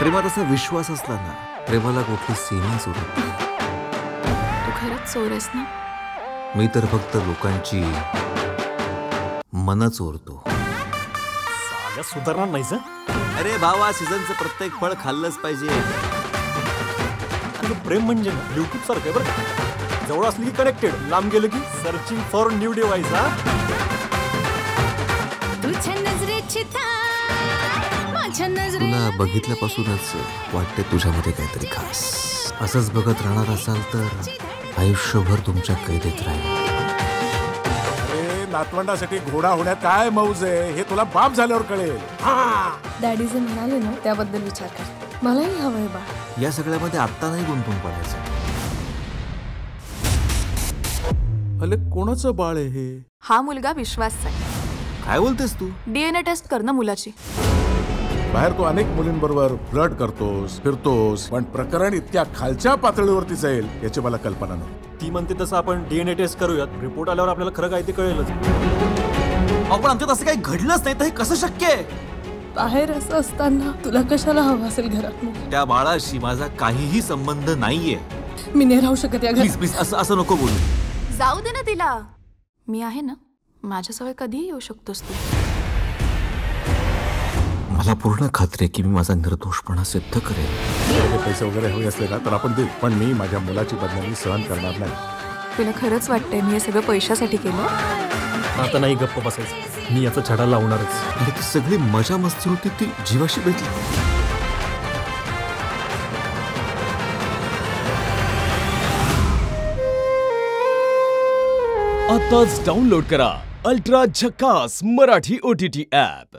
प्रेमात असा विश्वास असला ना, प्रेमाला कुठली सीमाच उरत नाही. तू खरंच चोर आहेस ना? मी तर फक्त लोकांची मन चोरतो. साल्या सुधारणार नाहीस हं? अरे भावा, सीझनचं प्रत्येक फळ खाल्लंच पाहिजे. तुझं प्रेम म्हणजे ब्लूटूथ सारखं आहे बरं का? जवळ असली की कनेक्टेड, लांब गेलं की सर्चिंग फॉर न्यू डिव्हाइस. हा तुला बघितल्यापासूनच वाटते तुझ्यामध्ये काहीतरी खास. असंच बघत राहणार असाल तर आयुष्यभर तुमच्या कैदेत राहील. अरे नातवंडासाठी घोडा होण्यात काय मौज आहे हे तुला बाप झाल्यावर कळेल. डॅडी जे म्हणाले ना त्याबद्दल विचार कर. मलाही हवंय बा. या सगळ्यामध्ये आत्ता नाही गुंतून पडायचं. अरे कोणाचं बाळ आहे हे? हा मुलगा विश्वासचा आहे. काय बोलतेस तू? DNA टेस्ट कर ना मुलाची. बाहेर तू अनेक मुलींबरोबर फ्लर्ट करतोस, फिरतोस, पण प्रकरण इतक्या खालच्या पातळीवरती जाईल याची मला कल्पना नाही. ती म्हणते तसं आपण DNA टेस्ट करूयात. रिपोर्ट आल्यावर आपल्याला खरं काय ते कळेलच. आपण आमच्यात असं काही घडलंच नाही तर हे कसं शक्य आहे? बाहेर असं असताना तुला कशाला हवं असेल घरात? त्या बाळाशी माझा काहीही संबंध नाहीये. मी नाही राहू शकत या घरात. प्लीज प्लीज असं नको बोलू. जाऊ दे ना तिला. मी आहे ना, माझ्याजवळ कधीही येऊ शकतोस तू. मला पूर्ण खात्री आहे की मी माझा निर्दोषपणा सिद्ध करेन. पैसे वगैरे हवे असले ना तर आपण देऊ, पण मी माझ्या मुलाची बदनामी सहन करणार नाही. तुला खरंच वाटतंय मी हे सगळं पैशासाठी केलं? आता नाही गप्प बसायचं. मी याचा छडा लावणारच. आणि ती सगळी मजा मस्ती होती ती जीवाशी भेटली. आताच डाउनलोड करा अल्ट्रा झकास मराठी OTT ॲप.